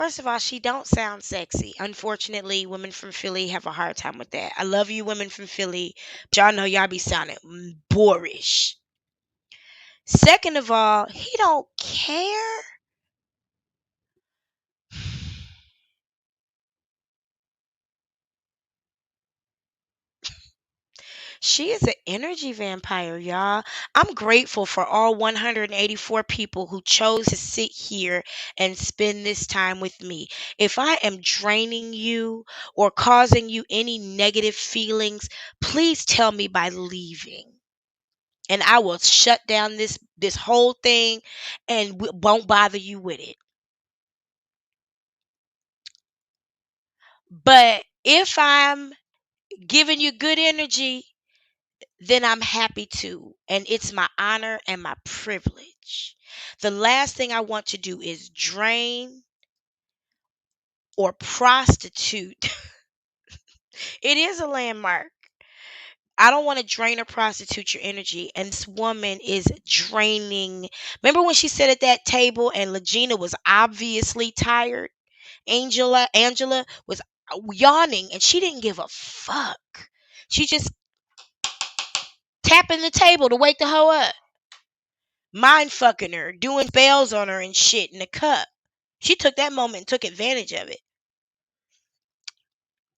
First of all, she don't sound sexy. Unfortunately, women from Philly have a hard time with that. I love you, women from Philly, but y'all know y'all be sounding boorish. Second of all, he don't care. She is an energy vampire, y'all. I'm grateful for all 184 people who chose to sit here and spend this time with me. If I am draining you or causing you any negative feelings, please tell me by leaving. And I will shut down this whole thing and won't bother you with it. But if I'm giving you good energy, then I'm happy to. And it's my honor and my privilege. The last thing I want to do is drain or prostitute. It is a landmark. I don't want to drain or prostitute your energy. And this woman is draining. Remember when she sat at that table and Legina was obviously tired? Angela was yawning and she didn't give a fuck. She just tapping the table to wake the hoe up. Mind fucking her, doing spells on her and shit in the cup. She took that moment and took advantage of it.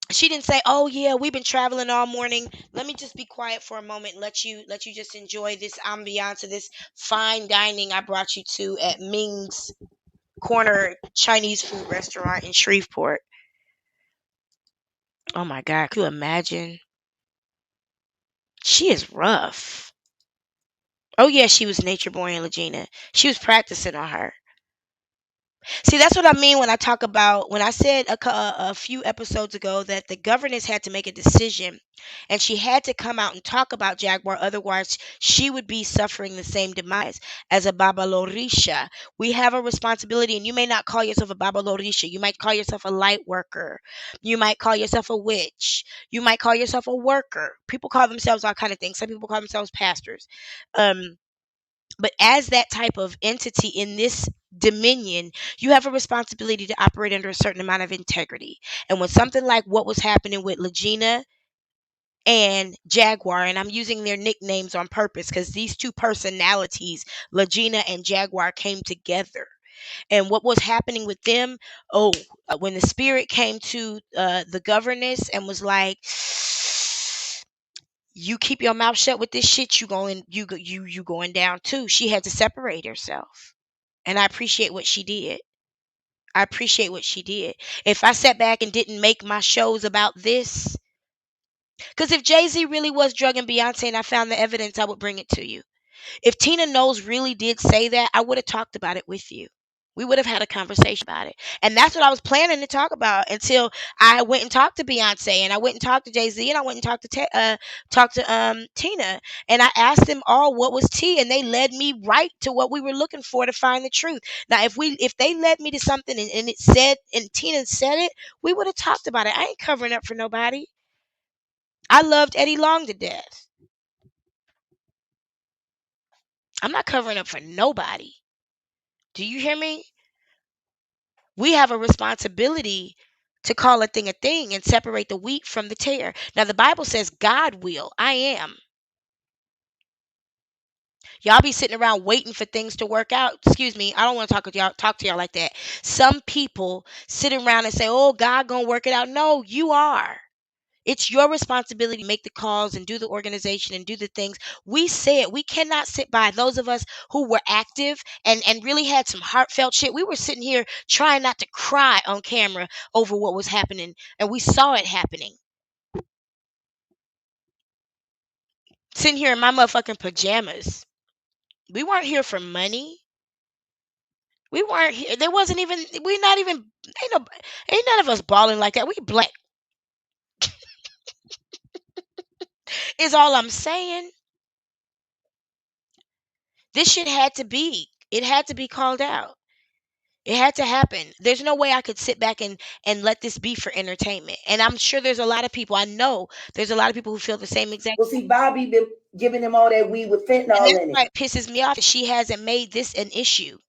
She didn't say, "Oh yeah, we've been traveling all morning. Let me just be quiet for a moment. Let you just enjoy this ambiance of this fine dining I brought you to at Ming's Corner Chinese food restaurant in Shreveport." Oh my God, could you imagine? She is rough. Oh yeah, she was nature boy and Legina. She was practicing on her. See, that's what I mean when I talk about when I said a few episodes ago that the governess had to make a decision and she had to come out and talk about Jaguar. Otherwise, she would be suffering the same demise as a Babalorisha. We have a responsibility, and you may not call yourself a Babalorisha. You might call yourself a light worker. You might call yourself a witch. You might call yourself a worker. People call themselves all kind of things. Some people call themselves pastors. Um, but as that type of entity in this dominion, you have a responsibility to operate under a certain amount of integrity. And when something like what was happening with Legina and Jaguar, and I'm using their nicknames on purpose because these two personalities, Legina and Jaguar, came together. And what was happening with them? Oh, when the spirit came to the governess and was like, you keep your mouth shut with this shit, you going down too. She had to separate herself. And I appreciate what she did. I appreciate what she did. If I sat back and didn't make my shows about this, because if Jay-Z really was drugging Beyonce and I found the evidence, I would bring it to you. If Tina Knowles really did say that, I would have talked about it with you. We would have had a conversation about it. And that's what I was planning to talk about until I went and talked to Beyonce and I went and talked to Jay-Z and I went and talked to Tina, and I asked them all what was tea, and they led me right to what we were looking for to find the truth. Now if they led me to something and it said and Tina said it, we would have talked about it. I ain't covering up for nobody. I loved Eddie Long to death. I'm not covering up for nobody. Do you hear me? We have a responsibility to call a thing and separate the wheat from the tare. Now the Bible says God will. I am. Y'all be sitting around waiting for things to work out. Excuse me, I don't want to talk to y'all like that. Some people sit around and say, "Oh, God gonna work it out." No, you are. It's your responsibility to make the calls and do the organization and do the things. We said we cannot sit by. Those of us who were active and really had some heartfelt shit, we were sitting here trying not to cry on camera over what was happening, and we saw it happening. Sitting here in my motherfucking pajamas. We weren't here for money. We weren't here. There wasn't even. We're not even. Ain't none of us balling like that. We black. Is all I'm saying. This shit had to be. It had to be called out. It had to happen. There's no way I could sit back and let this be for entertainment. And I'm sure there's a lot of people. I know there's a lot of people who feel the same exact. Well, see, Bobby been giving them all that weed with fentanyl And that's in why it. it pisses me off that she hasn't made this an issue.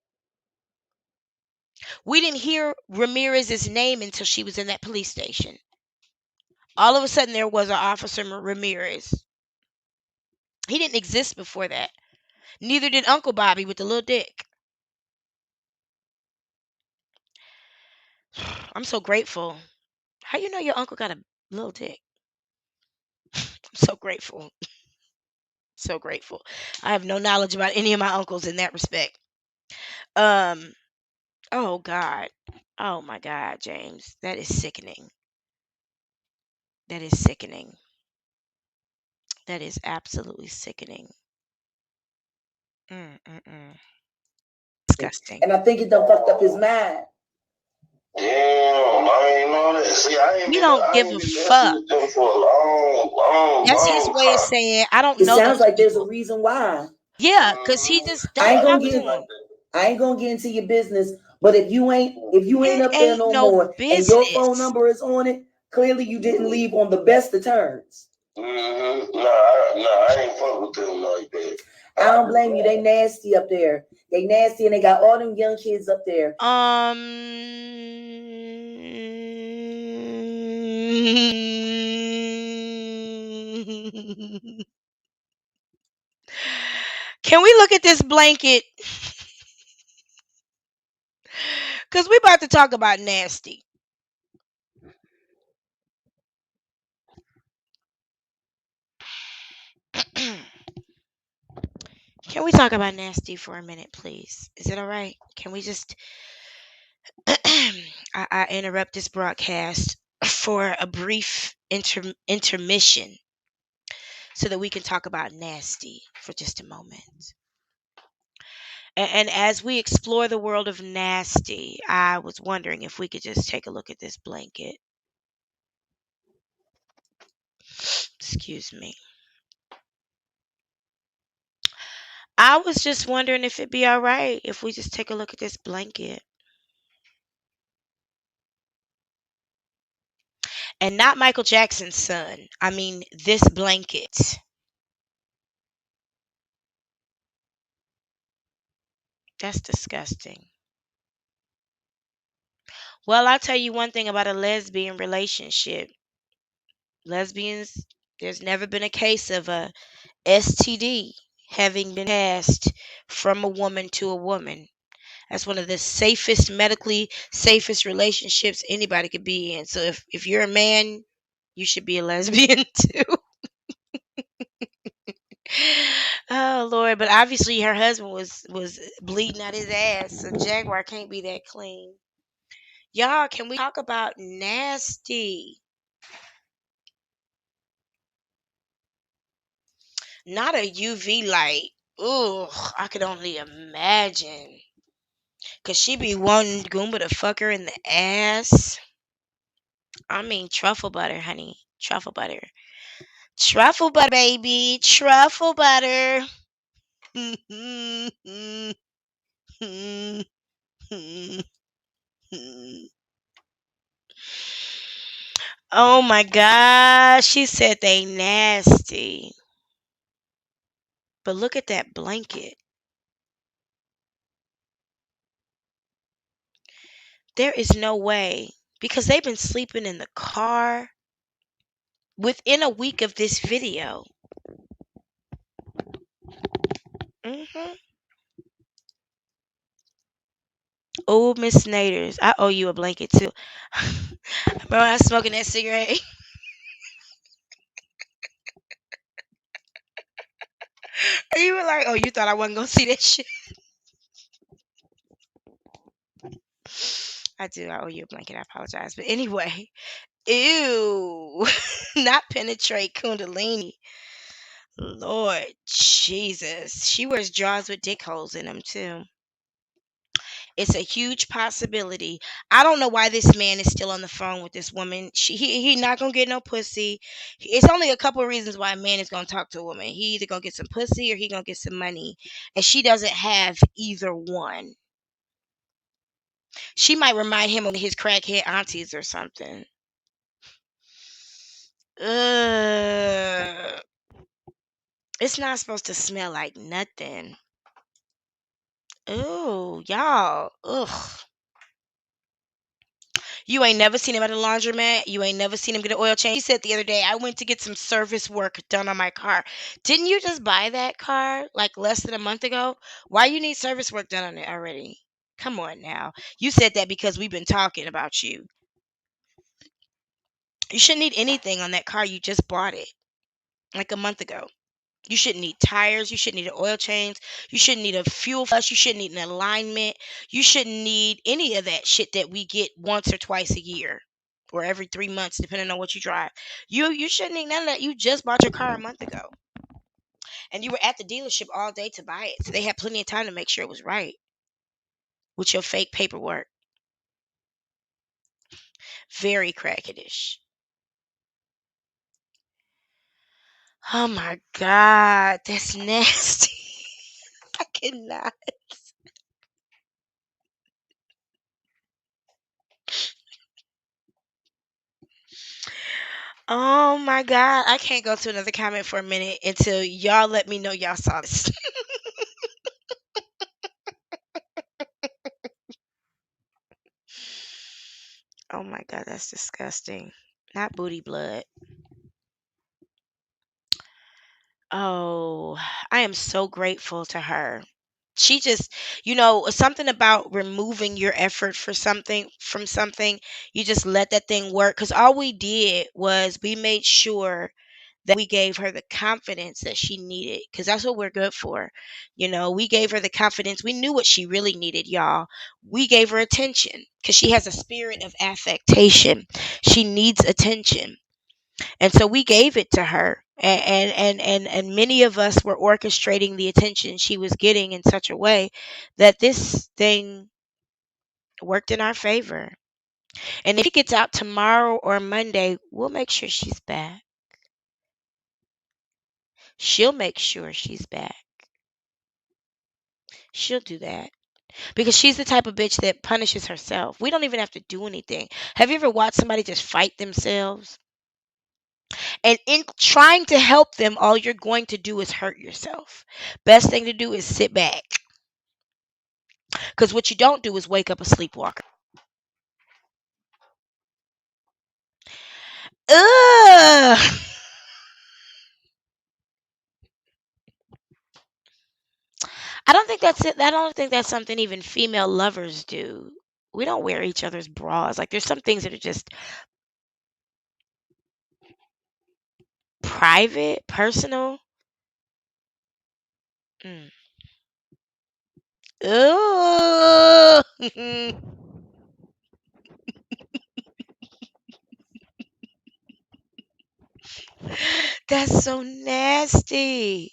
We didn't hear Ramirez's name until she was in that police station. All of a sudden, there was an Officer Ramirez. He didn't exist before that. Neither did Uncle Bobby with the little dick. I'm so grateful. How you know your uncle got a little dick? I'm so grateful. So grateful. I have no knowledge about any of my uncles in that respect. Um, oh God. Oh my God, James. That is sickening. That is sickening. That is absolutely sickening. Mm-mm-mm. Disgusting. And I think it done fucked up his mind. Damn, I ain't know that. See, He don't I give ain't a been messing fuck. with them for a long, long, That's his long way of time. saying I don't It know sounds those like there's a people. reason why. Yeah, because he just I don't ain't gonna talk to get him. I ain't gonna get into your business, but if you ain't It up there ain't no no more and your phone business. number is on it, clearly you didn't leave on the best of terms. Mm-hmm. Nah, I ain't fuck with them like that. I don't blame you. They nasty up there. They nasty and they got all them young kids up there. Can we look at this blanket? Because we about to talk about nasty. Can we talk about nasty for a minute, please? Is it all right? Can we just I interrupt this broadcast for a brief intermission so that we can talk about nasty for just a moment. And as we explore the world of nasty, I was wondering if we could just take a look at this blanket. Excuse me. I was just wondering if it'd be all right if we just take a look at this blanket. And not Michael Jackson's son. I mean, this blanket. That's disgusting. Well, I'll tell you one thing about a lesbian relationship. Lesbians, there's never been a case of a STD having been passed from a woman to a woman. That's one of the safest, medically safest relationships anybody could be in. So if you're a man, you should be a lesbian too. Oh Lord, but obviously her husband was bleeding out his ass, so Jaguar can't be that clean. Y'all, can we talk about nasty? Not a UV light. Ugh, I could only imagine. Cause she be wanting Goomba to fuck her in the ass. I mean truffle butter, honey. Truffle butter. Truffle butter, baby. Truffle butter. Oh my gosh. She said they nasty. But look at that blanket. There is no way. Because they've been sleeping in the car within a week of this video. Hmm. Oh, Miss Naders, I owe you a blanket too. Bro, I was smoking that cigarette. You were like, oh, you thought I wasn't gonna see that shit. I do. I owe you a blanket. I apologize. But anyway, ew, not penetrate Kundalini. Lord Jesus, she wears drawers with dick holes in them too. It's a huge possibility. I don't know why this man is still on the phone with this woman. He not gonna get no pussy. It's only a couple of reasons why a man is gonna talk to a woman. He either gonna get some pussy or he gonna get some money, and she doesn't have either one. She might remind him of his crackhead aunties or something. Ugh. It's not supposed to smell like nothing. Ooh, y'all. Ugh. You ain't never seen him at a laundromat. You ain't never seen him get an oil change. He said the other day, I went to get some service work done on my car. Didn't you just buy that car like less than a month ago? Why you need service work done on it already? Come on now. You said that because we've been talking about you. You shouldn't need anything on that car. You just bought it like a month ago. You shouldn't need tires. You shouldn't need an oil change. You shouldn't need a fuel flush. You shouldn't need an alignment. You shouldn't need any of that shit that we get once or twice a year or every 3 months, depending on what you drive. You shouldn't need none of that. You just bought your car a month ago. And you were at the dealership all day to buy it. So they had plenty of time to make sure it was right with your fake paperwork. Very cracketish. Oh my God. That's nasty. I cannot. Oh my God. I can't go to another comment for a minute until y'all let me know y'all saw this. Oh my God, that's disgusting. Not booty blood. Oh, I am so grateful to her. She just, something about removing your effort for something from something, you just let that thing work. Because all we did was we made sure that we gave her the confidence that she needed, because that's what we're good for. We gave her the confidence. We knew what she really needed, y'all. We gave her attention because she has a spirit of affectation. She needs attention. And so we gave it to her. And many of us were orchestrating the attention she was getting in such a way that this thing worked in our favor. And if she gets out tomorrow or Monday, we'll make sure she's back. She'll make sure she's back. She'll do that because she's the type of bitch that punishes herself. We don't even have to do anything. Have you ever watched somebody just fight themselves? And in trying to help them, all you're going to do is hurt yourself. Best thing to do is sit back. Because what you don't do is wake up a sleepwalker. Ugh. I don't think that's it. I don't think that's something even female lovers do. We don't wear each other's bras. Like there's some things that are just private, personal. Mm. Ugh. That's so nasty.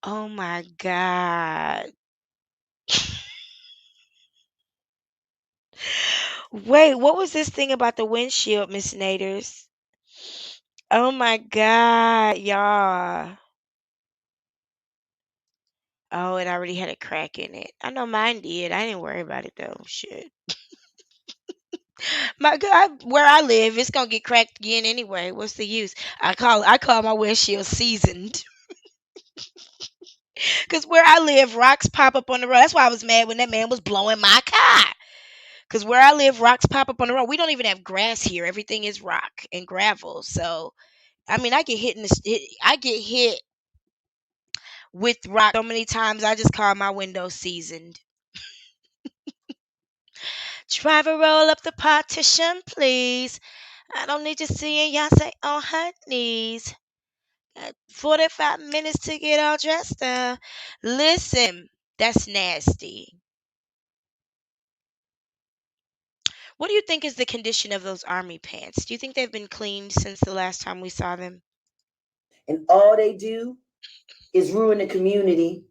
Oh my God. Wait, what was this thing about the windshield, Miss Naders? Oh my God, y'all. Oh, it already had a crack in it. I know mine did. I didn't worry about it though. Shit. My God, where I live, it's gonna get cracked again anyway. What's the use? I call my windshield seasoned. Cause where I live, rocks pop up on the road. That's why I was mad when that man was blowing my car. Cause where I live, rocks pop up on the road. We don't even have grass here. Everything is rock and gravel. So I mean, I get hit in I get hit with rock so many times. I just call my window seasoned. Driver, roll up the partition, please. I don't need to see Beyonce on her knees. Got 45 minutes to get all dressed up. Listen, that's nasty. What do you think is the condition of those army pants? Do you think they've been cleaned since the last time we saw them? And all they do is ruin the community.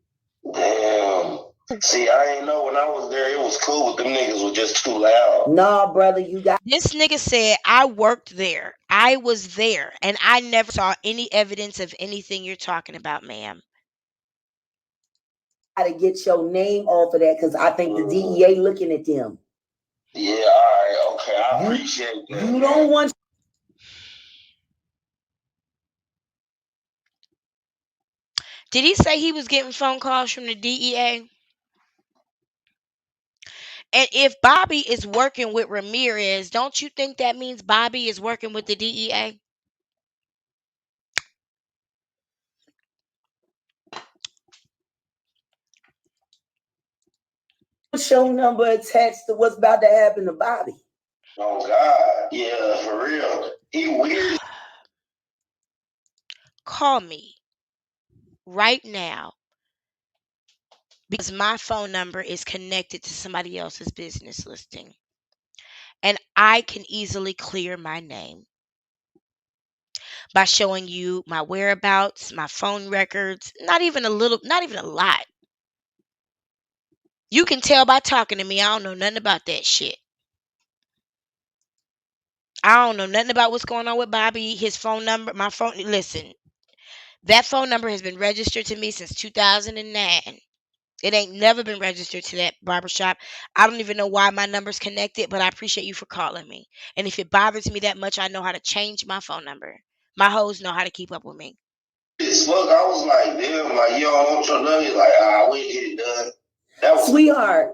Damn. See, I ain't know when I was there, it was cool, but them niggas were just too loud. Nah, brother, you got This nigga said, I worked there. I was there. And I never saw any evidence of anything you're talking about, ma'am. to get your name off of that because I think the DEA looking at them. Yeah, all right, okay, I appreciate that. You don't want. Did he say he was getting phone calls from the DEA? And if Bobby is working with Ramirez, don't you think that means Bobby is working with the DEA? Show number attached to what's about to happen to Bobby. Oh God, yeah, for real. He weird. Call me right now because my phone number is connected to somebody else's business listing. And I can easily clear my name by showing you my whereabouts, my phone records, not even a little, not even a lot. You can tell by talking to me, I don't know nothing about that shit. I don't know nothing about what's going on with Bobby, his phone number, my phone. Listen, that phone number has been registered to me since 2009. It ain't never been registered to that barbershop. I don't even know why my number's connected, but I appreciate you for calling me. And if it bothers me that much, I know how to change my phone number. My hoes know how to keep up with me. Look, I was like, damn, like, yo, I want your number. He's like, we get it done. That was Sweetheart,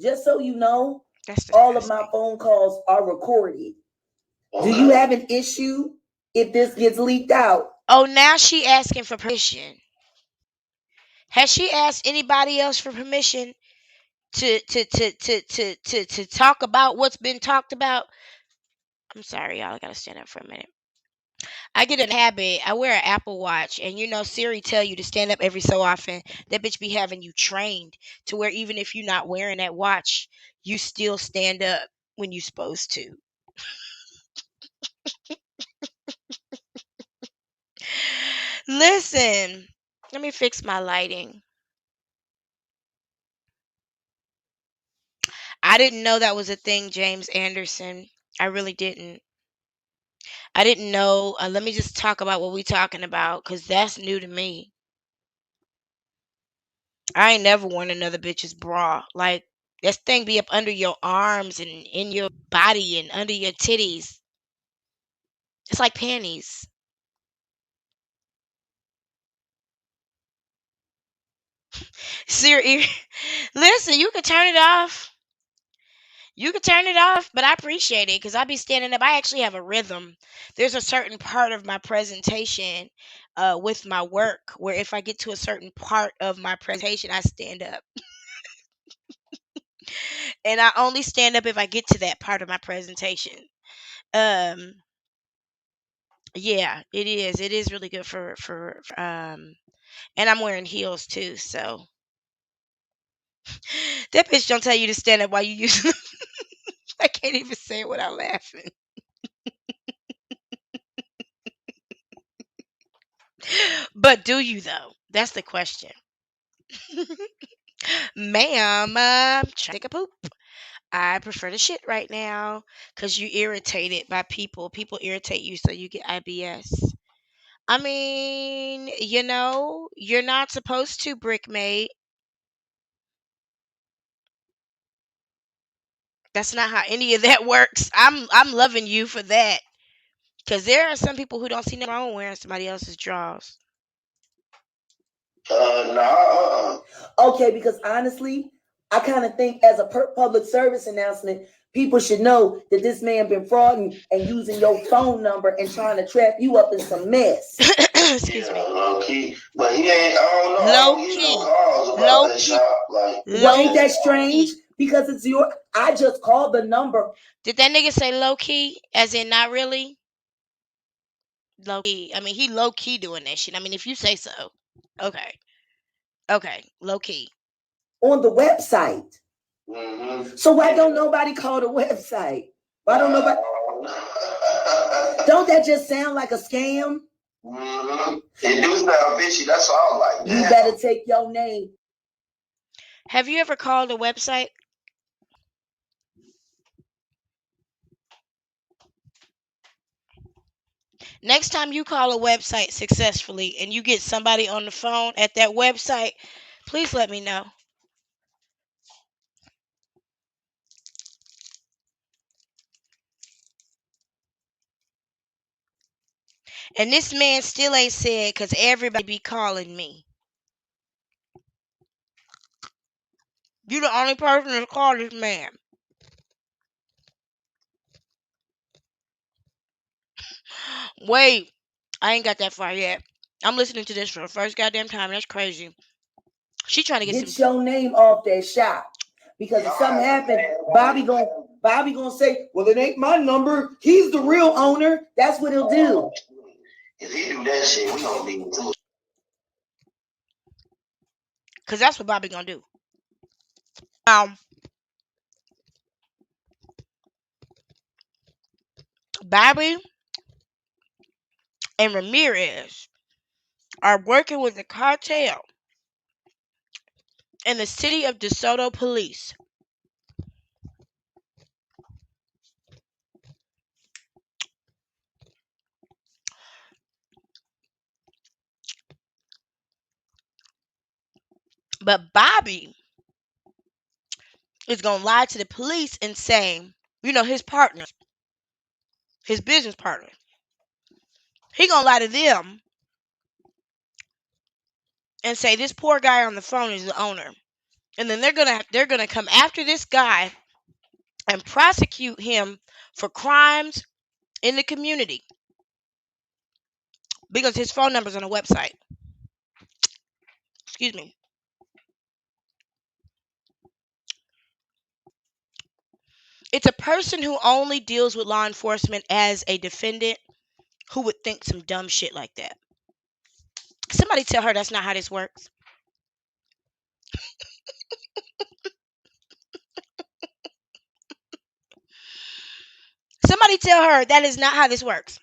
just so you know, That's all of my disgusting. phone calls are recorded. okay. Do you have an issue if this gets leaked out? Oh, now she asking for permission. Has she asked anybody else for permission to talk about what's been talked about? I'm sorry, y'all. I gotta stand up for a minute. I get in a habit. I wear an Apple Watch, and you know Siri tell you to stand up every so often. That bitch be having you trained to where even if you're not wearing that watch, you still stand up when you're supposed to. Listen, let me fix my lighting. I didn't know that was a thing, James Anderson. I really didn't. I didn't know. Let me just talk about what we talking about, cause that's new to me. I ain't never worn another bitch's bra. Like that thing be up under your arms and in your body and under your titties. It's like panties. Siri, listen, you can turn it off. You can turn it off, but I appreciate it because I be standing up. I actually have a rhythm. There's a certain part of my presentation with my work where if I get to a certain part of my presentation, I stand up. And I only stand up if I get to that part of my presentation. Um, yeah, it is. It is really good for and I'm wearing heels too, so that bitch don't tell you to stand up while you use I can't even say it without laughing. But do you though? That's the question. Ma'am, trying to take a poop. I prefer to shit right now because you irritated by people. People irritate you, so you get IBS. I mean, you're not supposed to, Brickmate. That's not how any of that works. I'm loving you for that. Cause there are some people who don't see nothing wrong wearing somebody else's drawers. Nah. Okay, because honestly, I kind of think as a public service announcement, people should know that this man been frauding and using your phone number and trying to trap you up in some mess. Excuse me. Low key, but he ain't. I don't know. I Low don't get no key. calls about Low that key. shop. Like, Well, ain't Low that strange? key. Because it's your. I just called the number. Did that nigga say low key? As in not really? Low key. I mean, he low key doing that shit. I mean, if you say so. Okay. Okay. Low key. On the website. mm-hmm. So why don't nobody call the website? Why don't nobody? Don't that just sound like a scam? Mm-hmm. It do sound fishy. That's all. Like, you better take your name. Have you ever called a website? Next time you call a website successfully and you get somebody on the phone at that website, please let me know. And this man still ain't said because everybody be calling me. You the only person that's called this man. Wait, I ain't got that far yet. I'm listening to this for the first goddamn time. That's crazy. She trying to get some. Get your name off that shop. Because if something happened, Bobby gonna say, well, it ain't my number. He's the real owner. That's what he'll do. If he do that shit, we gonna be too. Cause that's what Bobby gonna do. Um, Bobby and Ramirez are working with the cartel and the city of DeSoto police. But Bobby is gonna lie to the police and say, his partner, his business partner, he gonna lie to them and say this poor guy on the phone is the owner. And then they're gonna come after this guy and prosecute him for crimes in the community because his phone number's on a website. Excuse me. It's a person who only deals with law enforcement as a defendant who would think some dumb shit like that. Somebody tell her that's not how this works. Somebody tell her that is not how this works.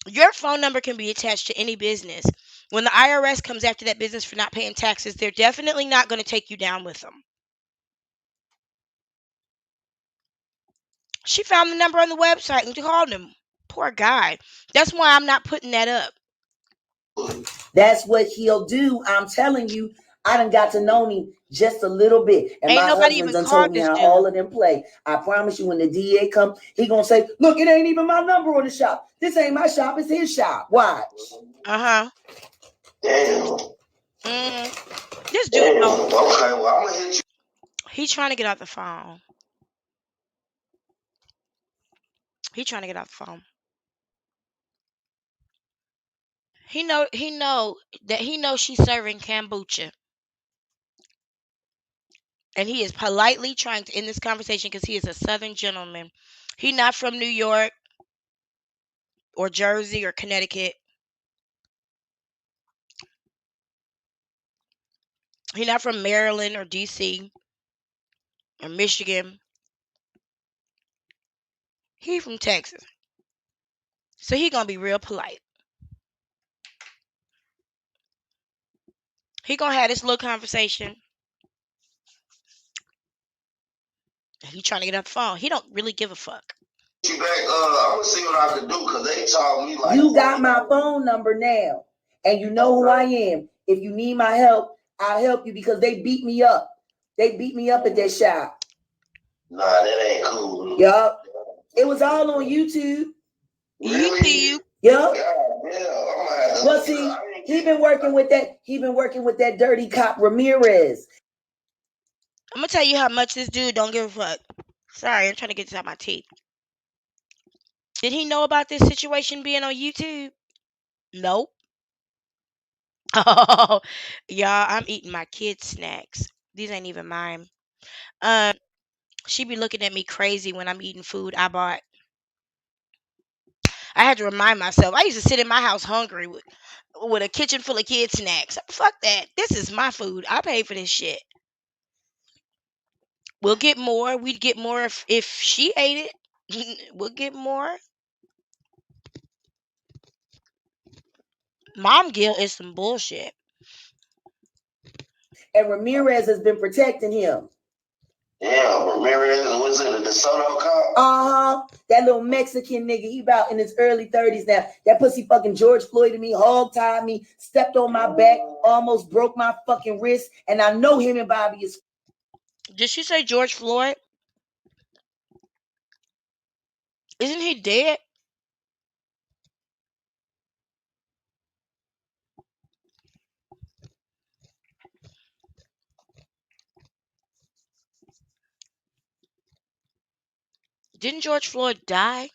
Your phone number can be attached to any business. When the IRS comes after that business for not paying taxes, they're definitely not going to take you down with them. She found the number on the website and called him. Poor guy. That's why I'm not putting that up. That's what he'll do. I'm telling you, I done got to know him just a little bit. And Ain't my nobody husband even done called told me this how dude. all of them play. I promise you, when the DA come, he gonna say, look, it ain't even my number on the shop. This ain't my shop, it's his shop. Watch. Uh-huh. Damn. This dude, Damn. Okay, well, I'm gonna hit you. he's trying to get off the phone. He's trying to get off the phone. He knows she's serving kombucha. And he is politely trying to end this conversation because he is a southern gentleman. He's not from New York or Jersey or Connecticut. He's not from Maryland or DC or Michigan. He from Texas. So he gonna be real polite. He gonna have this little conversation. He trying to get off the phone. He don't really give a fuck. You back, I'm gonna see what I can do because they told me like You got my phone number now, and you know who I am. If you need my help, I'll help you because they beat me up. They beat me up at that shop. Nah, that ain't cool. Yup. It was all on YouTube. Really? Yup. Yeah, well, see, he been working with that dirty cop Ramirez. I'm gonna tell you how much this dude don't give a fuck. Sorry, I'm trying to get this out my teeth. Did he know about this situation being on YouTube? Nope. Oh, y'all, I'm eating my kids' snacks. These ain't even mine. She be looking at me crazy when I'm eating food I bought. I had to remind myself. I used to sit in my house hungry with a kitchen full of kids' snacks. Fuck that. This is my food. I paid for this shit. We'll get more. We'd get more if she ate it. We'll get more. Mom guilt is some bullshit. And Ramirez has been protecting him. Yeah, Ramirez was it a DeSoto cop? Uh-huh. That little Mexican nigga, he about in his early 30s now. That pussy fucking George Floyded me, hog-tied me, stepped on my back, almost broke my fucking wrist, and I know him and Bobby is... Did she say George Floyd? Isn't he dead? Didn't George Floyd die?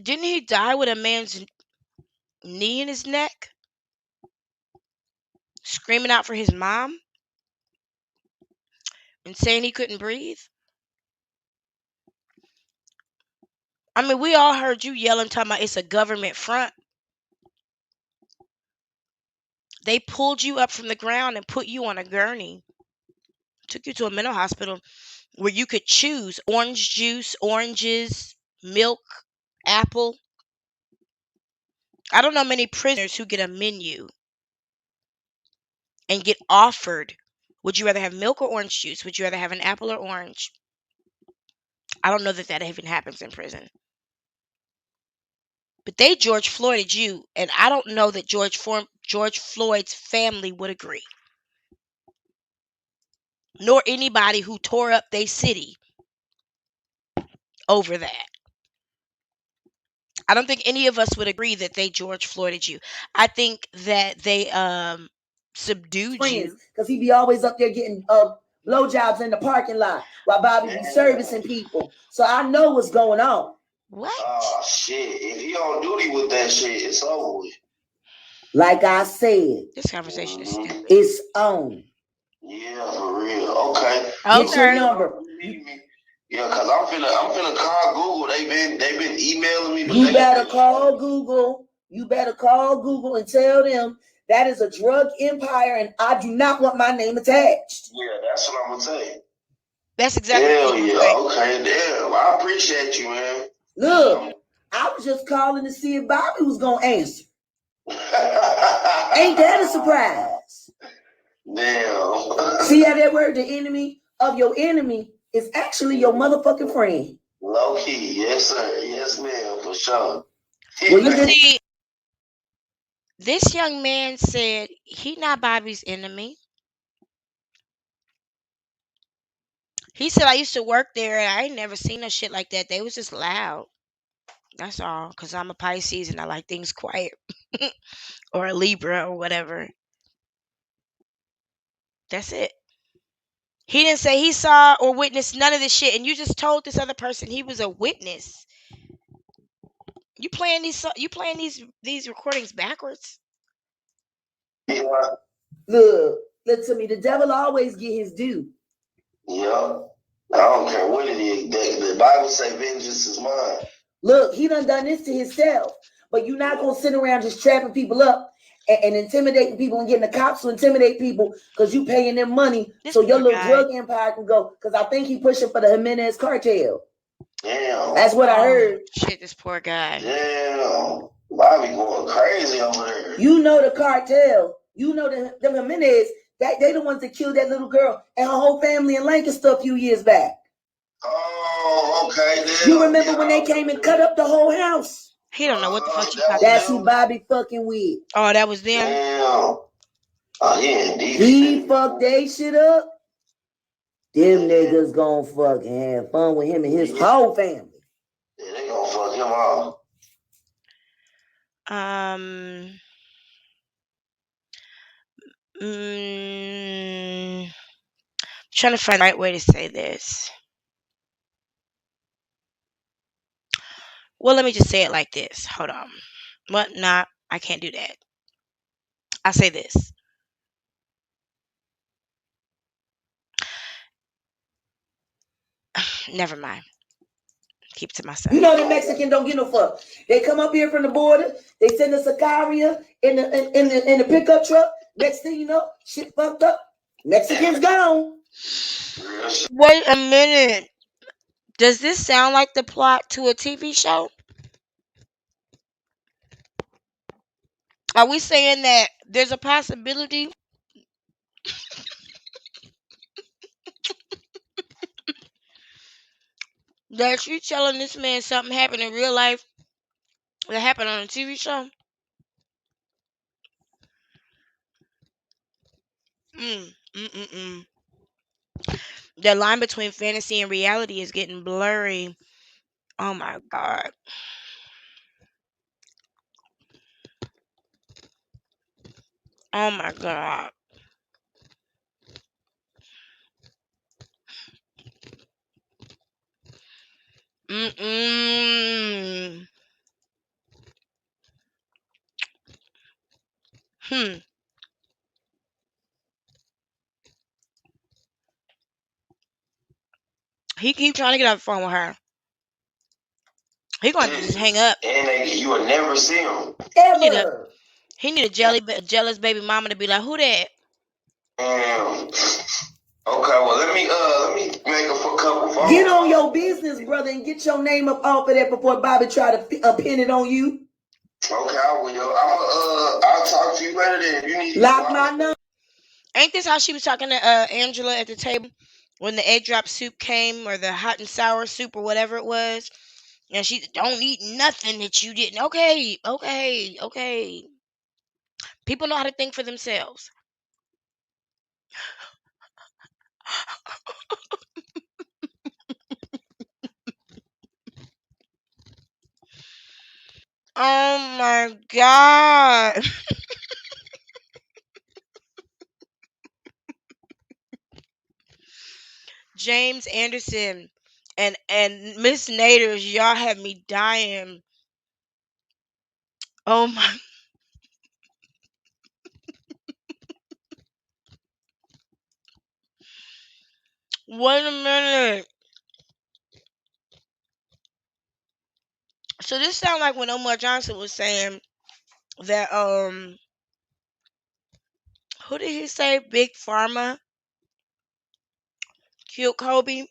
Didn't he die with a man's knee in his neck, screaming out for his mom and saying he couldn't breathe? I mean, we all heard you yelling, talking about it's a government front. They pulled you up from the ground and put you on a gurney, took you to a mental hospital where you could choose orange juice, oranges, milk, apple. I don't know many prisoners who get a menu and get offered, would you rather have milk or orange juice? Would you rather have an apple or orange? I don't know that that even happens in prison. But they George Floyded you, and I don't know that George Floyd's family would agree. Nor anybody who tore up their city over that. I don't think any of us would agree that they George Floyded you. I think that they subdued friends, you. because he be always up there getting blowjobs in the parking lot while Bobby be servicing people. So I know what's going on. What? Oh shit! If he on duty with that shit, it's over with. Like I said, This conversation is stupid. it's on. Yeah, for real. Okay. Get your Okay. number. Yeah, cause I'm finna call Google. They've been emailing me. But You better call Google. You better call Google and tell them that is a drug empire, and I do not want my name attached. Yeah, that's what I'm gonna say. That's exactly Hell what yeah. say. Okay, damn. I appreciate you, man. Look, I was just calling to see if Bobby was gonna answer. Ain't that a surprise? Damn. See how that word, the enemy of your enemy, is actually your motherfucking friend. Low key, yes sir, yes ma'am, for sure. Well, you But just see, this young man said he not Bobby's enemy. He said, I used to work there and I ain't never seen no shit like that. They was just loud. That's all. Because I'm a Pisces and I like things quiet. Or a Libra or whatever. That's it. He didn't say he saw or witnessed none of this shit. And you just told this other person he was a witness. You playing these recordings backwards? Yeah. look to me. The devil always get his due. Yeah. I don't care what it is. The Bible say vengeance is mine. Look, he done this to himself. But you're not gonna sit around just trapping people up and intimidating people and getting the cops to intimidate people because you paying them money so your little drug empire can go. Because I think he pushing for the Jimenez cartel. Damn. That's what I heard. Shit, this poor guy. Damn. Bobby going crazy over there. You know the cartel. You know them Jimenez. They the ones that killed that little girl and her whole family in Lancaster a few years back. Oh, okay. Damn. You remember when they came and cut up the whole house? He don't know what the fuck you talking That's about. who Bobby fucking with. Oh, that was them? Damn. Oh, he fucked they shit up. Them niggas gonna fucking have fun with him and his whole family. Yeah, they gonna fuck him off. Trying to find the right way to say this. Well, let me just say it like this. Hold on. What? Nah, I can't do that. I'll say this. Never mind. Keep it to myself. You know the Mexican don't get no fuck. They come up here from the border. They send a Sicaria in the pickup truck. Next thing you know, shit fucked up. Mexicans gone. Wait a minute. Does this sound like the plot to a TV show? Are we saying that there's a possibility that you telling this man something happened in real life that happened on a TV show? The line between fantasy and reality is getting blurry. Oh my God. Oh my god. Mm-mm. Hmm. He keep trying to get off the phone with her. He gonna have to just hang up. And you will never see them. He need a Ever. he need a jealous baby mama to be like, who that? Okay, well let me make a couple phone. Get on your business, brother, and get your name up off of that before Bobby try to pin it on you. Okay, I will. I'll talk to you later then. If you need Lock my number. Ain't this how she was talking to Angela at the table when the egg drop soup came, or the hot and sour soup, or whatever it was? And she don't eat nothing that you didn't. Okay, okay, okay. People know how to think for themselves. Oh my god. James Anderson and Miss Naders, y'all have me dying. Oh my. Wait a minute. So this sound like when Omar Johnson was saying that who did he say Big Pharma killed Kobe?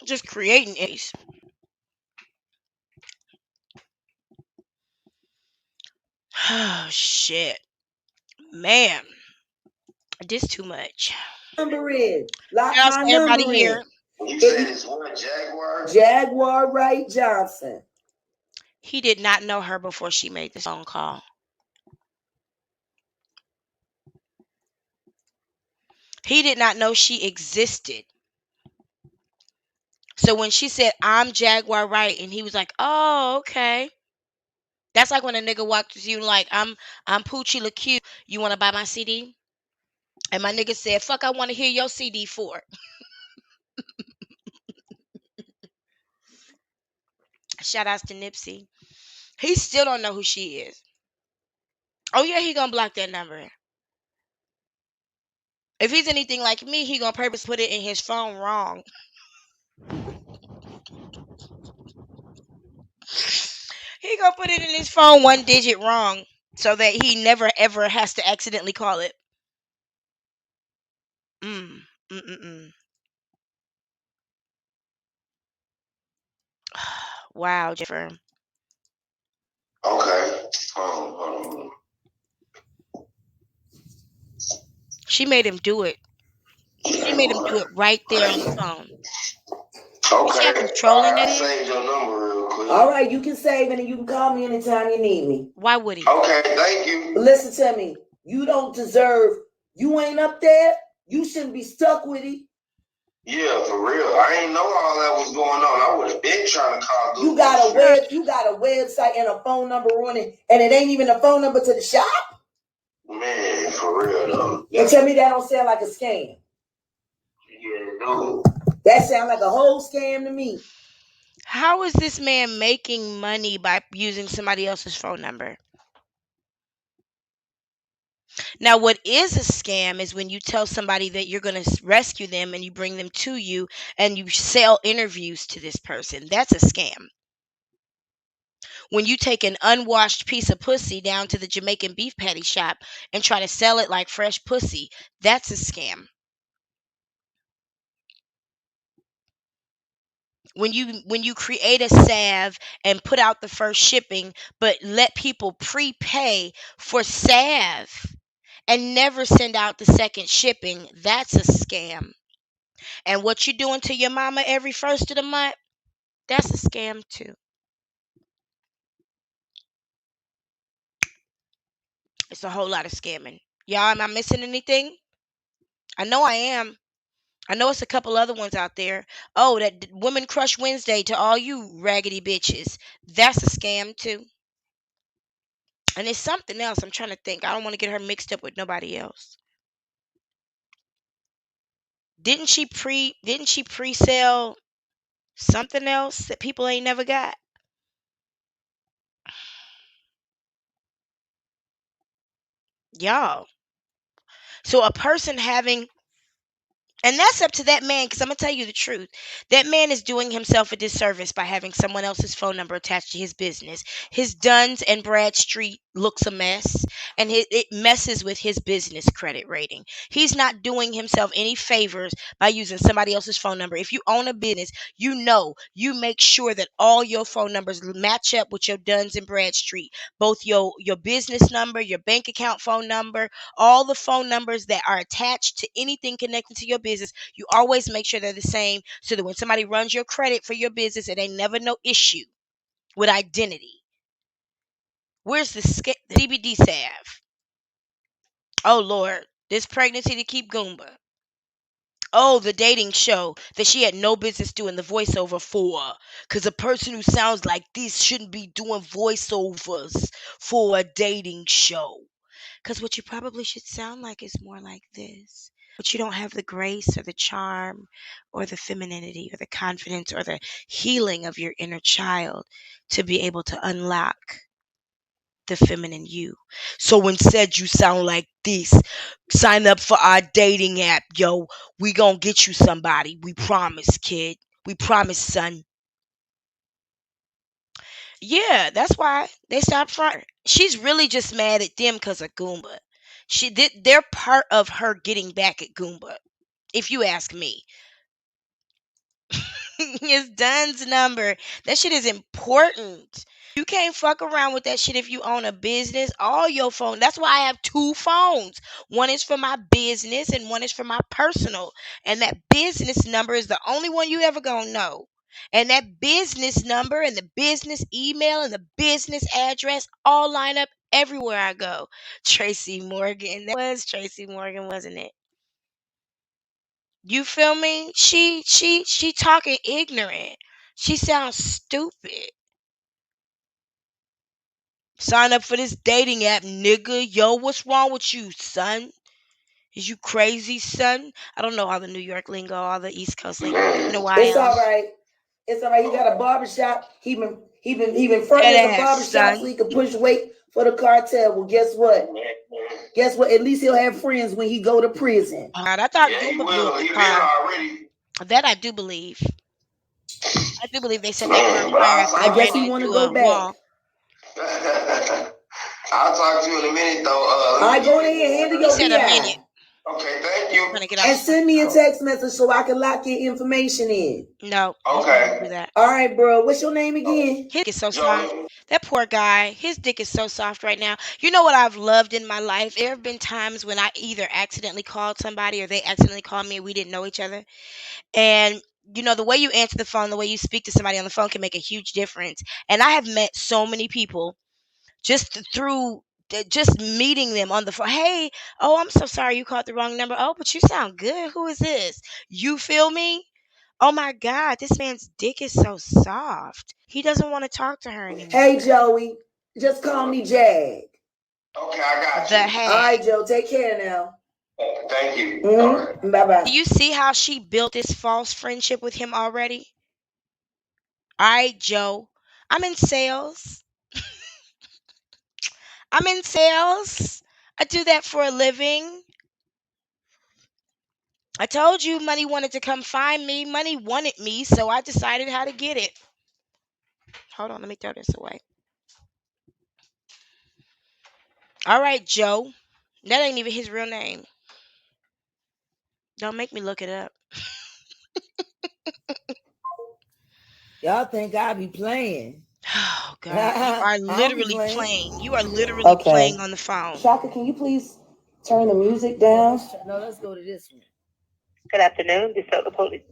Just creating ace. Oh shit. Man. This too much. Number is. Lock Shout out my to everybody number here. in. You said it's what, Jaguar? Jaguar Wright Johnson. He did not know her before she made this phone call. He did not know she existed. So when she said, I'm Jaguar Wright, and he was like, oh, okay. That's like when a nigga walked to you like, I'm Poochie LaQ. You want to buy my CD? And my nigga said, fuck, I want to hear your CD for. Shout outs to Nipsey. He still don't know who she is. Oh yeah, he gonna block that number. If he's anything like me, he gonna purpose put it in his phone wrong. He gonna put it in his phone one digit wrong so that he never ever has to accidentally call it. Mm. Mm-mm-mm. Wow, Jennifer. Okay. She made him do it. She made him do it right there on the phone. You see how Okay. controlling that I is? saved your number real quick. All right, you can save it and you can call me anytime you need me. Why would he? Okay, thank you. But listen to me. You don't deserve. You ain't up there. You shouldn't be stuck with it. Yeah, for real. I ain't know all that was going on. I would have been trying to call. You got a website and a phone number on it, and it ain't even a phone number to the shop. Man, for real though. And tell me that don't sound like a scam. Yeah, no. That sounds like a whole scam to me. How is this man making money by using somebody else's phone number? Now, what is a scam is when you tell somebody that you're going to rescue them and you bring them to you and you sell interviews to this person. That's a scam. When you take an unwashed piece of pussy down to the Jamaican beef patty shop and try to sell it like fresh pussy, that's a scam. When you create a salve and put out the first shipping but let people prepay for salve and never send out the second shipping, that's a scam. And what you doing to your mama every first of the month, that's a scam too. It's a whole lot of scamming. Y'all, am I missing anything? I know I am. I know it's a couple other ones out there. Oh, that Women Crush Wednesday to all you raggedy bitches. That's a scam too. And it's something else. I'm trying to think. I don't want to get her mixed up with nobody else. Didn't she pre-sell something else that people ain't never got? Y'all. So a person having, and that's up to that man, because I'm going to tell you the truth. That man is doing himself a disservice by having someone else's phone number attached to his business. His Duns and Bradstreet looks a mess, and it messes with his business credit rating. He's not doing himself any favors by using somebody else's phone number. If you own a business, you make sure that all your phone numbers match up with your Duns and Bradstreet. Both your business number, your bank account phone number, all the phone numbers that are attached to anything connected to your business, you always make sure they're the same so that when somebody runs your credit for your business, it ain't never no issue with identity. Where's the CBD salve? Oh Lord, this pregnancy to keep Gumba. Oh, the dating show that she had no business doing the voiceover for. Because a person who sounds like this shouldn't be doing voiceovers for a dating show. Because what you probably should sound like is more like this. But you don't have the grace or the charm or the femininity or the confidence or the healing of your inner child to be able to unlock the feminine you. So instead, you sound like this. Sign up for our dating app, yo. We gonna get you somebody. We promise, kid. We promise, son. Yeah, that's why they stopped fronting. She's really just mad at them because of Goomba. They're part of her getting back at Goomba, if you ask me. It's Dun's number. That shit is important. You can't fuck around with that shit if you own a business. All your phone. That's why I have two phones. One is for my business and one is for my personal. And that business number is the only one you ever gonna know. And that business number and the business email and the business address all line up everywhere I go. Tracy Morgan. That was Tracy Morgan, wasn't it? You feel me? She talking ignorant. She sounds stupid. Sign up for this dating app, nigga. Yo, what's wrong with you, son? Is you crazy, son? I don't know all the New York lingo, all the East Coast lingo. You know why? It's all right. It's all right. He got a barbershop. He been fronting as a barbershop so he can push weight for the cartel. Well, guess what? Guess what? At least he'll have friends when he go to prison. God, I thought Yeah, he Gumba blew will. up the He been car. already. That I do believe. I do believe they said they were fire. I guess he want to go back. Wall. I'll talk to you in a minute, though. All right, go ahead, handle your said a minute. Okay, thank you. And send me a text message so I can lock your information in. No. Okay. Do that. All right, bro. What's your name again? His dick is so soft. That poor guy. His dick is so soft right now. You know what I've loved in my life? There have been times when I either accidentally called somebody or they accidentally called me and we didn't know each other. And you know, the way you answer the phone, the way you speak to somebody on the phone can make a huge difference. And I have met so many people just through just meeting them on the phone. Hey, oh, I'm so sorry you called the wrong number. Oh, but you sound good. Who is this? You feel me? Oh my God, this man's dick is so soft. He doesn't want to talk to her anymore. Hey, Joey, just call me Jag. Okay, I got you. All right, Joe, take care now. Thank you. Mm-hmm. Bye-bye. Do you see how she built this false friendship with him already? All right, Joe, I'm in sales. I'm in sales. I do that for a living. I told you money wanted to come find me. Money wanted me, so I decided how to get it. Hold on, let me throw this away. All right, Joe. That ain't even his real name. Don't make me look it up. Y'all think I be playing? Oh God, you are literally playing. You are literally playing on the phone. Shaka, can you please turn the music down? No, let's go to this one. Good afternoon. This is the police.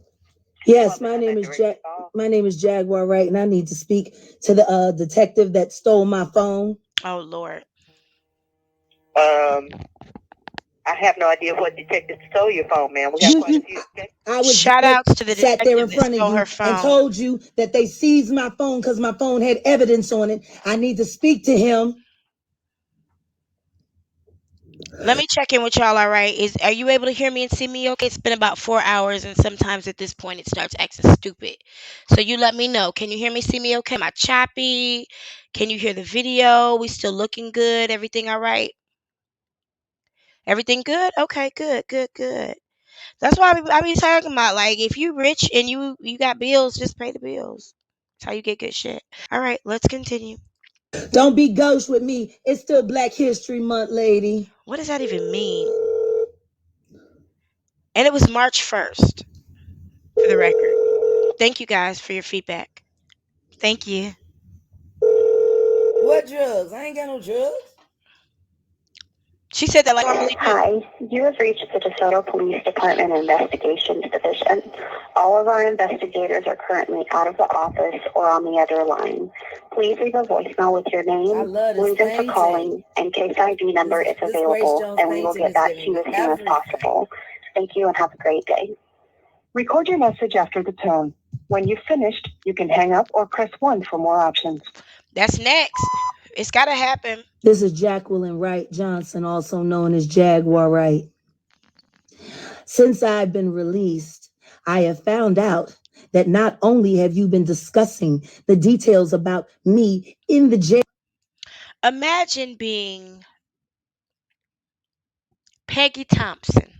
Yes, my name is Jaguar Wright, and I need to speak to the detective that stole my phone. Oh Lord. I have no idea what detective stole your phone, man. We got quite a few. I was Shout outs to the sat there in detective front that of stole you her phone. and told you that they seized my phone because my phone had evidence on it. I need to speak to him. Let me check in with y'all. All right, are you able to hear me and see me? Okay, it's been about 4 hours, and sometimes at this point it starts acting stupid. So you let me know. Can you hear me? See me? Okay? Am I choppy? Can you hear the video? We still looking good? Everything all right? Everything good? Okay, good, good, good. That's why I be talking about, like, if you rich and you got bills, just pay the bills. That's how you get good shit. All right, let's continue. Don't be ghost with me. It's still Black History Month, lady. What does that even mean? And it was March 1st, for the record. Thank you guys for your feedback. Thank you. What drugs? I ain't got no drugs. She said that like normally do. Hi, you have reached the DeSoto Police Department Investigations Division. All of our investigators are currently out of the office or on the other line. Please leave a voicemail with your name, reason for calling, and case ID number if available, and we will get back to you as soon as possible. Thank you and have a great day. Record your message after the tone. When you've finished, you can hang up or press 1 for more options. That's next. It's gotta happen. This is Jacqueline Wright Johnson, also known as Jaguar Wright. Since I've been released, I have found out that not only have you been discussing the details about me in the jail. Imagine being Peggy Thompson.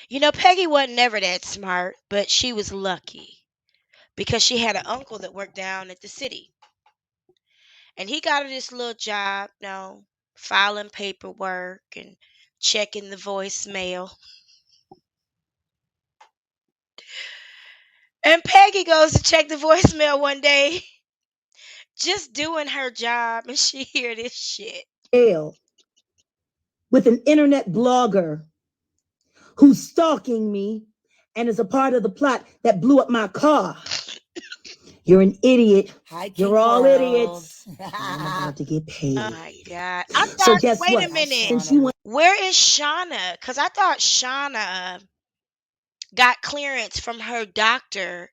You know, Peggy wasn't never that smart, but she was lucky because she had an uncle that worked down at the city. And he got her this little job, filing paperwork and checking the voicemail. And Peggy goes to check the voicemail one day, just doing her job, and she hear this shit. Jail with an internet blogger who's stalking me and is a part of the plot that blew up my car. You're an idiot. Hi, you're all world. Idiots. I'm about to get paid. Oh my God. I So thought, guess wait what? a minute. Since you went, Where is Shauna? Because I thought Shauna got clearance from her doctor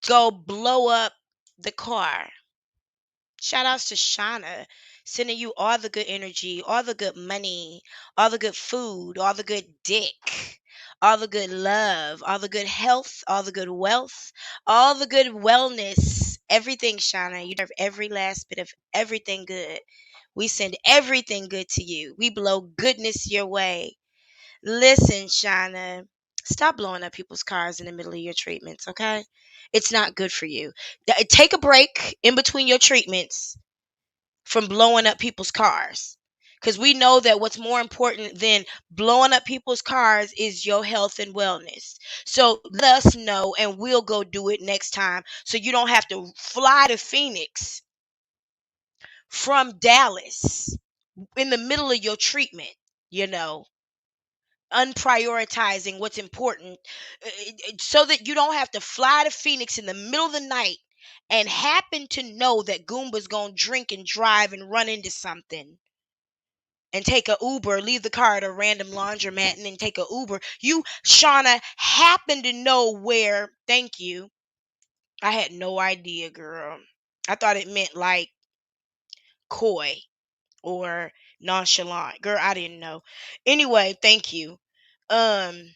to go blow up the car. Shout outs to Shauna, sending you all the good energy, all the good money, all the good food, all the good dick, all the good love, all the good health, all the good wealth, all the good wellness, everything, Shauna. You deserve every last bit of everything good. We send everything good to you. We blow goodness your way. Listen, Shauna, stop blowing up people's cars in the middle of your treatments, okay? It's not good for you. Take a break in between your treatments from blowing up people's cars. Because we know that what's more important than blowing up people's cars is your health and wellness. So let us know and we'll go do it next time so you don't have to fly to Phoenix from Dallas in the middle of your treatment, you know, unprioritizing what's important, so that you don't have to fly to Phoenix in the middle of the night and happen to know that Goomba's gonna drink and drive and run into something and take a Uber, leave the car at a random laundromat and then take a Uber. You, Shauna, happen to know where. Thank you. I had no idea, girl. I thought it meant like coy or nonchalant. Girl, I didn't know. Anyway, thank you. Um,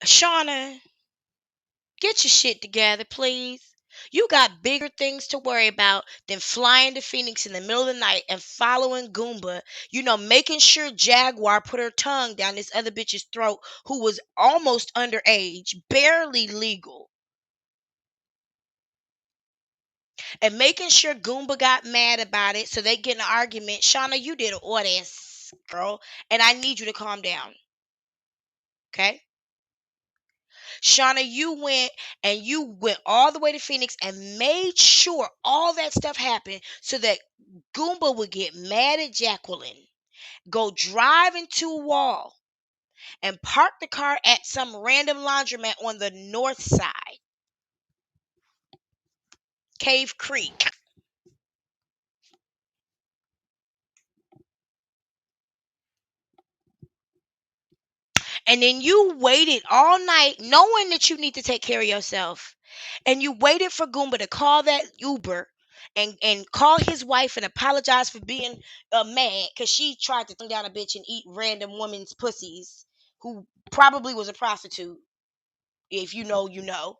Shauna, get your shit together, please. You got bigger things to worry about than flying to Phoenix in the middle of the night and following Goomba. Making sure Jaguar put her tongue down this other bitch's throat who was almost underage, barely legal. And making sure Goomba got mad about it so they get in an argument. Shauna, you did all this, girl. And I need you to calm down. Okay? Shauna, you went all the way to Phoenix and made sure all that stuff happened so that Goomba would get mad at Jacqueline, go drive into a wall, and park the car at some random laundromat on the north side, Cave Creek. And then you waited all night knowing that you need to take care of yourself. And you waited for Goomba to call that Uber and call his wife and apologize for being mad because she tried to throw down a bitch and eat random women's pussies who probably was a prostitute. If you know, you know.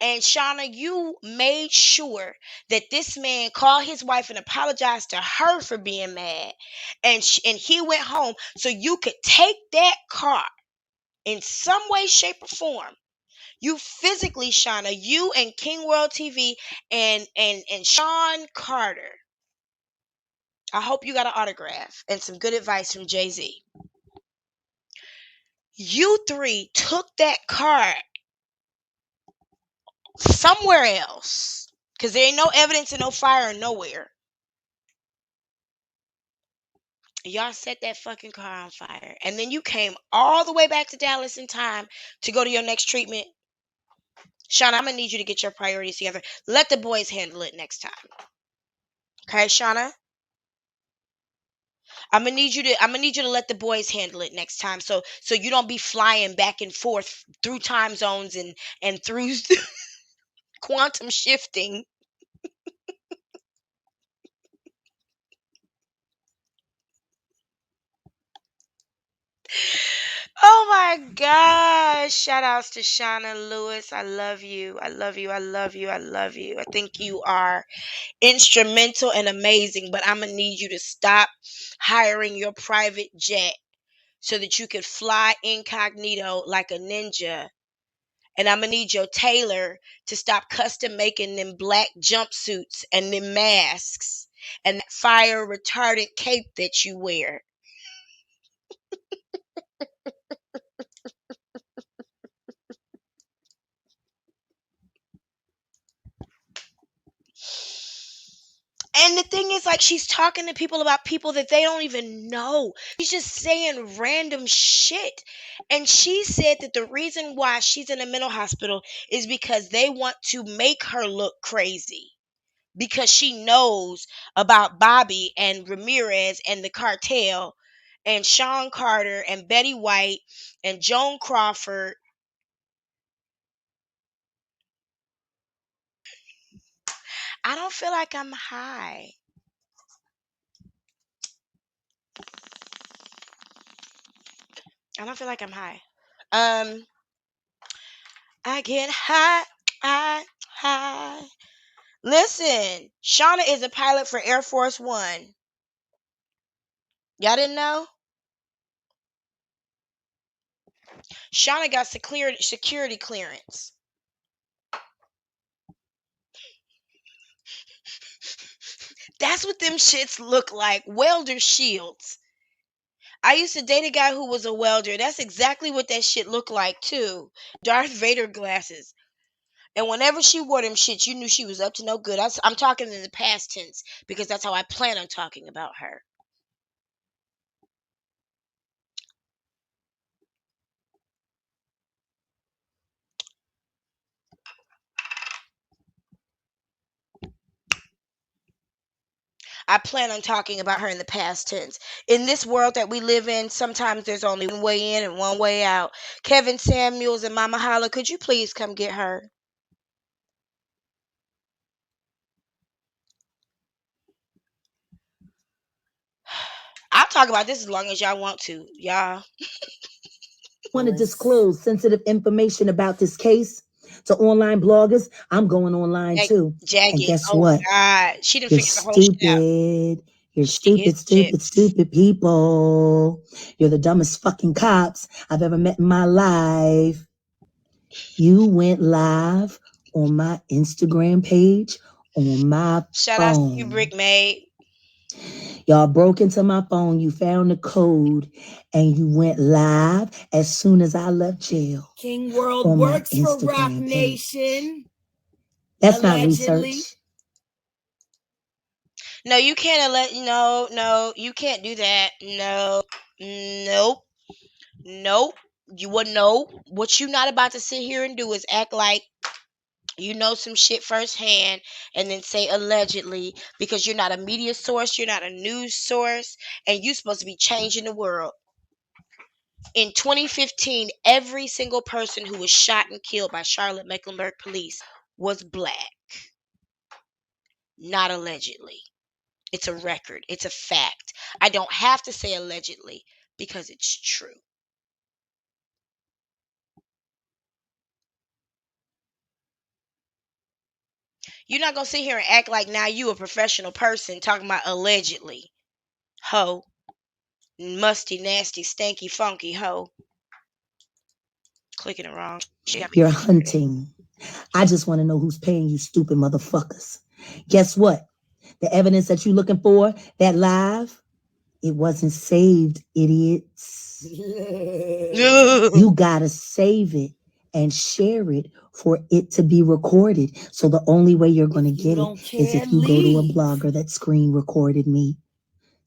And Shauna, you made sure that this man called his wife and apologized to her for being mad, and he went home so you could take that car in some way, shape, or form. You physically, Shauna, you and King World TV and Sean Carter. I hope you got an autograph and some good advice from Jay-Z. You three took that car somewhere else because there ain't no evidence and no fire nowhere. Y'all set that fucking car on fire. And then you came all the way back to Dallas in time to go to your next treatment. Shauna, I'm going to need you to get your priorities together. Let the boys handle it next time. Okay, Shauna? I'm gonna need you to let the boys handle it next time, so you don't be flying back and forth through time zones and through quantum shifting. Oh my gosh! Shout outs to Shauna Lewis. I love you. I love you. I love you. I love you. I think you are instrumental and amazing, but I'm gonna need you to stop hiring your private jet so that you could fly incognito like a ninja. And I'm going to need your tailor to stop custom making them black jumpsuits and them masks and that fire retardant cape that you wear. And the thing is, like, she's talking to people about people that they don't even know. She's just saying random shit. And she said that the reason why she's in a mental hospital is because they want to make her look crazy. Because she knows about Bobby and Ramirez and the cartel and Sean Carter and Betty White and Joan Crawford. I don't feel like I'm high. I don't feel like I'm high. I get high. Listen, Shauna is a pilot for Air Force One. Y'all didn't know? Shauna got security clearance. That's what them shits look like. Welder shields. I used to date a guy who was a welder. That's exactly what that shit looked like too. Darth Vader glasses. And whenever she wore them shit, you knew she was up to no good. I'm talking in the past tense because that's how I plan on talking about her. I plan on talking about her in the past tense. In this world that we live in, sometimes there's only one way in and one way out. Kevin Samuels and Mama Holla, could you please come get her? I'll talk about this as long as y'all want to. Y'all want to disclose sensitive information about this case to online bloggers, I'm going online too. Jagging. And guess Oh what? God, she didn't You're figure the whole shit out. stupid. You're She stupid people. You're the dumbest fucking cops I've ever met in my life. You went live on my Instagram page on my Shout out to you, phone. Brick Maid. Y'all broke into my phone. You found the code and you went live as soon as I left jail. King World works for Rock Nation. That's allegedly not research. No, you can't no, you can't do that. Nope. You wouldn't know. What you not about to sit here and do is act like you know some shit firsthand and then say allegedly because you're not a media source, you're not a news source, and you're supposed to be changing the world. In 2015, every single person who was shot and killed by Charlotte Mecklenburg police was black. not allegedly. It's a record. It's a fact. I don't have to say allegedly because it's true. You're not gonna sit here and act like now you a professional person talking about allegedly. Ho. Musty, nasty, stanky, funky ho. Clicking it wrong. You're hunting. I just want to know who's paying you, stupid motherfuckers. Guess what? The evidence that you're looking for, that live, it wasn't saved, idiots. You gotta save it and share it for it to be recorded. So the only way you're gonna get it is if you go to a blogger that screen recorded me.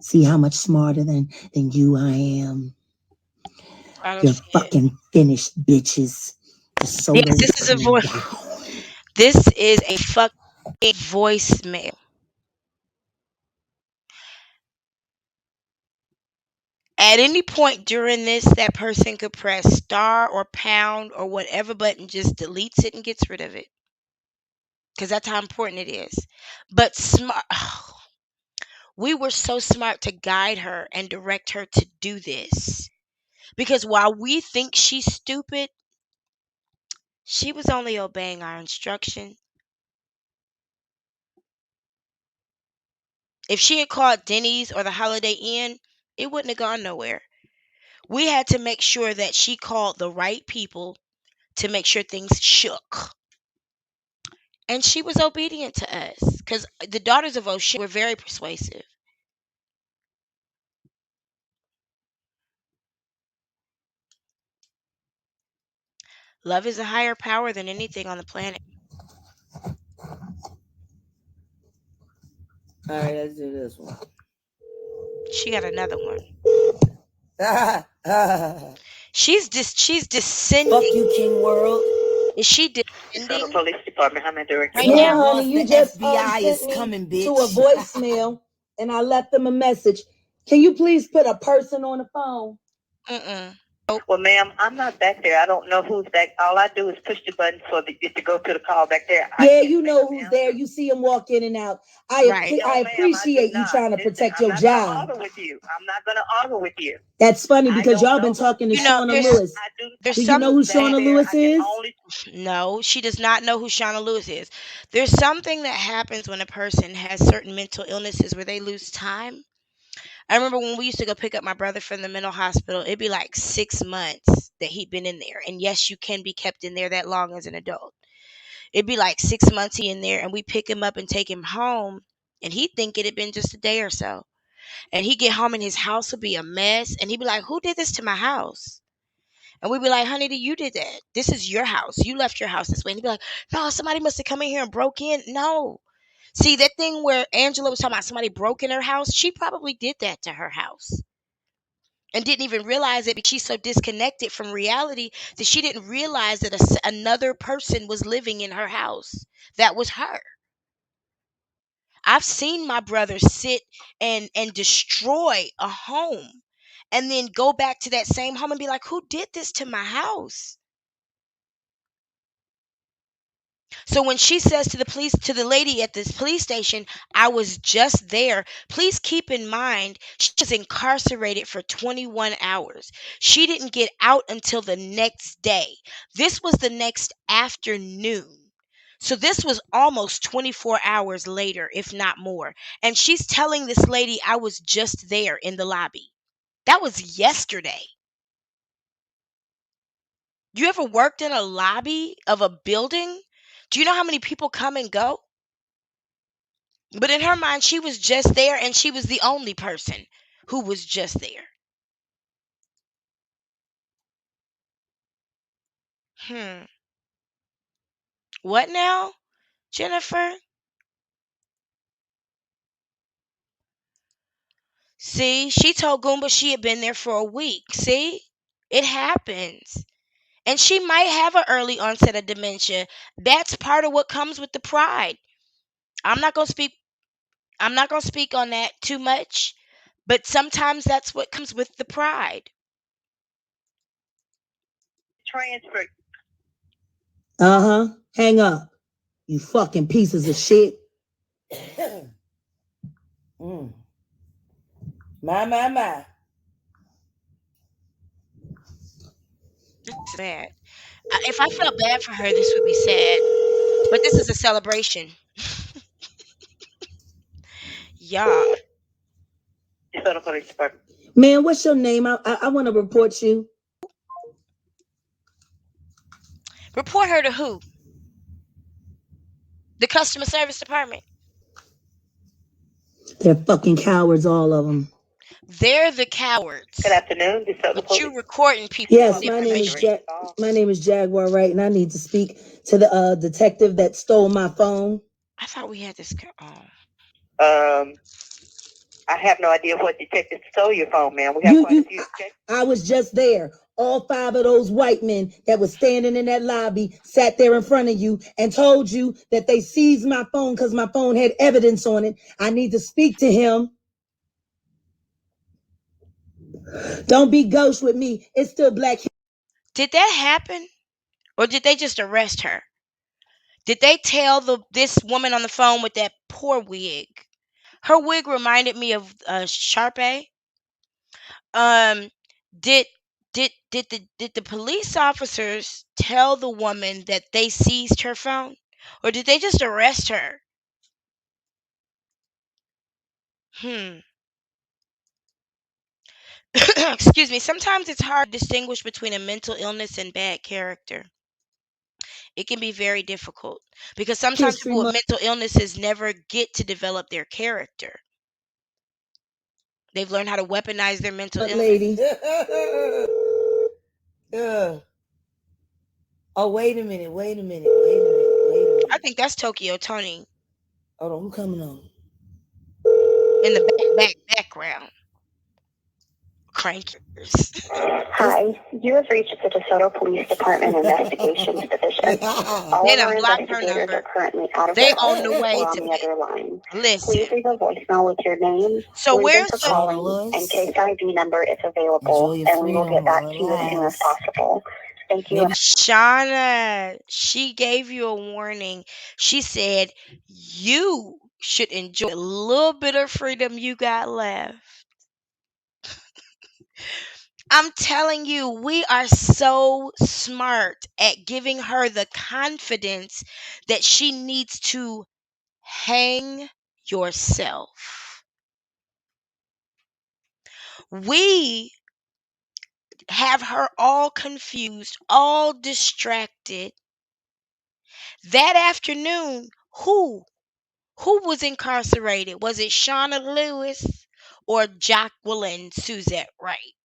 See how much smarter than you I am. You're fucking finished, bitches. The solo Yes, is this is a coming voice. down. This is a fucking voicemail. At any point during this, that person could press star or pound or whatever button, just deletes it and gets rid of it. Because that's how important it is. But smart. We were so smart to guide her and direct her to do this. Because while we think she's stupid, she was only obeying our instruction. If she had called Denny's or the Holiday Inn, it wouldn't have gone nowhere. We had to make sure that she called the right people to make sure things shook. And she was obedient to us because the daughters of O'Shea were very persuasive. Love is a higher power than anything on the planet. All right, let's do this one. She got another one. She's descending. Fuck you, King World. Is she Federal descending Police Department, how may I direct right you? Yeah, now? honey, you The just FBI is sent me coming, bitch. to a voicemail, and I left them a message. Can you please put a person on the phone? Mm-mm. Well, ma'am, I'm not back there. I don't know who's back. All I do is push the button for it to go to the call back there. Yeah, you know who's there. You see him walk in and out. Right. I appreciate you trying to protect your job. I'm not going to argue with you. That's funny because y'all been talking to You know, Shauna there's Lewis. there's Do you know who Shauna Lewis is? No, she does not know who Shauna Lewis is. There's something that happens when a person has certain mental illnesses where they lose time. I remember when we used to go pick up my brother from the mental hospital, it'd be like 6 months that he'd been in there. And yes, you can be kept in there that long as an adult. It'd be like 6 months he in there, and we pick him up and take him home, and he'd think it had been just a day or so. And he'd get home and his house would be a mess, and he'd be like, "Who did this to my house?" And we'd be like, "Honey, you did that. This is your house. You left your house this way." And he'd be like, "No, somebody must have come in here and broke in." No. See, that thing where Angela was talking about somebody broke in her house, she probably did that to her house and didn't even realize it because she's so disconnected from reality that she didn't realize that another person was living in her house. That was her. I've seen my brother sit and destroy a home and then go back to that same home and be like, "Who did this to my house?" So when she says to the lady at this police station, "I was just there," please keep in mind she was incarcerated for 21 hours. She didn't get out until the next day. This was the next afternoon. So this was almost 24 hours later, if not more. And she's telling this lady, "I was just there in the lobby." That was yesterday. You ever worked in a lobby of a building? Do you know how many people come and go? But in her mind, she was just there and she was the only person who was just there. Hmm. What now, Jennifer? See, she told Goomba she had been there for a week. See? It happens. And she might have an early onset of dementia. That's part of what comes with the pride. I'm not going to speak I'm not going to speak on that too much, but sometimes that's what comes with the pride. Transfer. Uh-huh. Hang up. You fucking pieces of shit. My. This is sad. If I felt bad for her, this would be sad. But this is a celebration. Y'all. Man, what's your name? I want to report you. Report her to who? The customer service department. They're fucking cowards, all of them. They're the cowards. Good afternoon. But you recording people. Yes, my name is Jaguar Wright, and I need to speak to the detective that stole my phone. I thought we had this. I have no idea what detective stole your phone, man. We have quite a few. I was just there. All 5 of those white men that was standing in that lobby sat there in front of you and told you that they seized my phone because my phone had evidence on it. I need to speak to him. Don't be ghost with me. It's still Black. Did that happen? Or did they just arrest her? Did they tell this woman on the phone with that poor wig? Her wig reminded me of Sharpay. Did the police officers tell the woman that they seized her phone, or did they just arrest her? Excuse me. Sometimes it's hard to distinguish between a mental illness and bad character. It can be very difficult because sometimes people with mental illnesses never get to develop their character. They've learned how to weaponize their mental illness. Lady. Oh, wait a minute. I think that's Tokyo Tony. Hold on, who coming on? In the background. Crankers. Hi, you have reached the DeSoto Police Department Investigations Division. All of our investigators are currently out of the office or on the other line. Listen. Please leave a voicemail with your name, reason for calling, and case ID number if available, and we will get back to you as soon as possible. Thank you. Shauna, she gave you a warning. She said you should enjoy a little bit of freedom you got left. I'm telling you, we are so smart at giving her the confidence that she needs to hang yourself. We have her all confused, all distracted. That afternoon, who was incarcerated? Was it Shauna Lewis or Jacqueline Suzette Wright?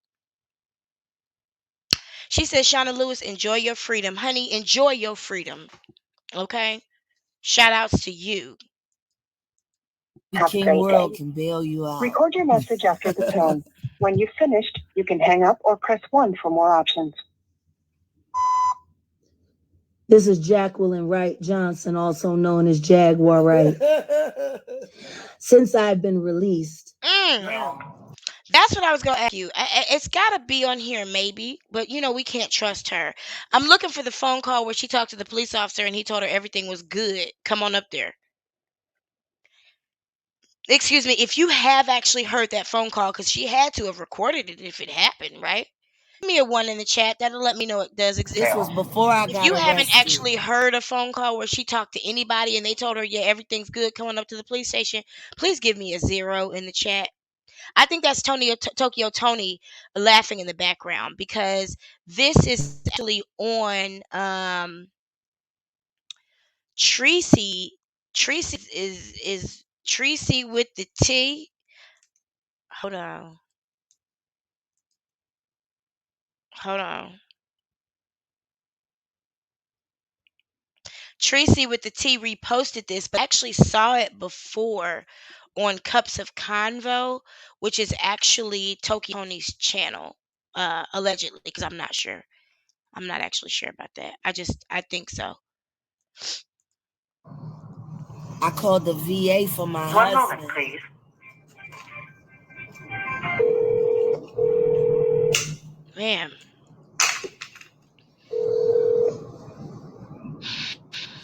She said, Shauna Lewis, enjoy your freedom. Honey, enjoy your freedom. Okay? Shout outs to you. King World can bail you out. Record your message after the tone. When you've finished, you can hang up or press 1 for more options. This is Jacqueline Wright Johnson, also known as Jaguar Wright. Since I've been released. That's what I was going to ask you. It's got to be on here maybe, but we can't trust her. I'm looking for the phone call where she talked to the police officer and he told her everything was good. Come on up there. Excuse me, if you have actually heard that phone call, because she had to have recorded it if it happened, right? Give me a 1 in the chat. That'll let me know it does exist. This was before I got If you arrested. haven't actually heard a phone call where she talked to anybody and they told her, yeah, everything's good coming up to the police station, please give me a 0 in the chat. I think that's Tokyo Tony laughing in the background because this is actually on Tracy. Tracy is Tracy with the T. Hold on. Tracy with the T reposted this, but I actually saw it before on Cups of Convo, which is actually Tokyo Tony's channel, allegedly, because I'm not sure. I'm not actually sure about that. I think so. I called the VA for my husband. 1 moment, please. Man.